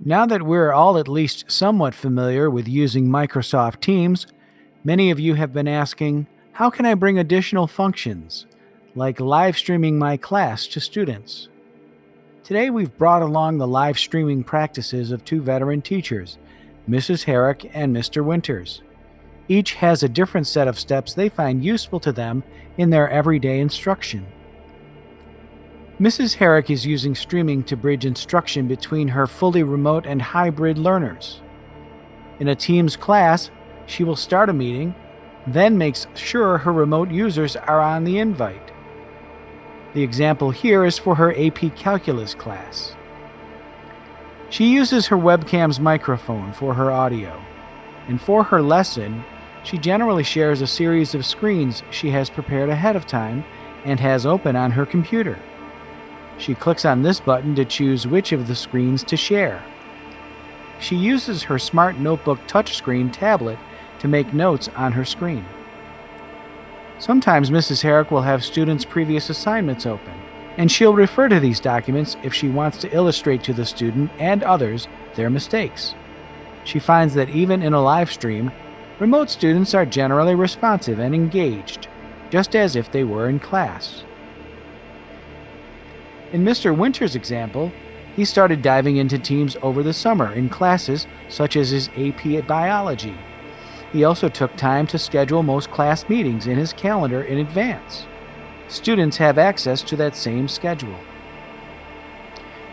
Now that we're all at least somewhat familiar with using Microsoft Teams, many of you have been asking, how can I bring additional functions, like live streaming my class to students? Today we've brought along the live streaming practices of two veteran teachers, Mrs. Herrick and Mr. Winters. Each has a different set of steps they find useful to them in their everyday instruction. Mrs. Herrick is using streaming to bridge instruction between her fully remote and hybrid learners. In a Teams class, she will start a meeting, then makes sure her remote users are on the invite. The example here is for her AP Calculus class. She uses her webcam's microphone for her audio, and for her lesson, she generally shares a series of screens she has prepared ahead of time and has open on her computer. She clicks on this button to choose which of the screens to share. She uses her Smart Notebook touchscreen tablet to make notes on her screen. Sometimes Mrs. Herrick will have students' previous assignments open, and she'll refer to these documents if she wants to illustrate to the student and others their mistakes. She finds that even in a live stream, remote students are generally responsive and engaged, just as if they were in class. In Mr. Winters' example, he started diving into Teams over the summer in classes such as his AP Biology. He also took time to schedule most class meetings in his calendar in advance. Students have access to that same schedule.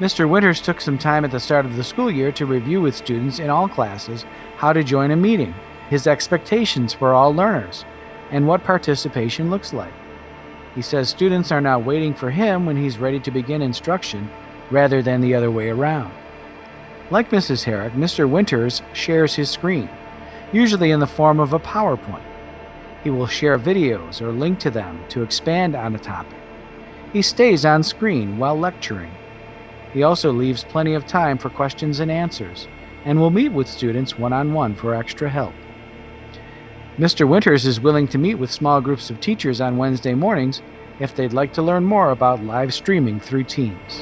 Mr. Winters took some time at the start of the school year to review with students in all classes how to join a meeting, his expectations for all learners, and what participation looks like. He says students are now waiting for him when he's ready to begin instruction, rather than the other way around. Like Mrs. Herrick, Mr. Winters shares his screen, usually in the form of a PowerPoint. He will share videos or link to them to expand on a topic. He stays on screen while lecturing. He also leaves plenty of time for questions and answers, and will meet with students one-on-one for extra help. Mr. Winters is willing to meet with small groups of teachers on Wednesday mornings if they'd like to learn more about live streaming through Teams.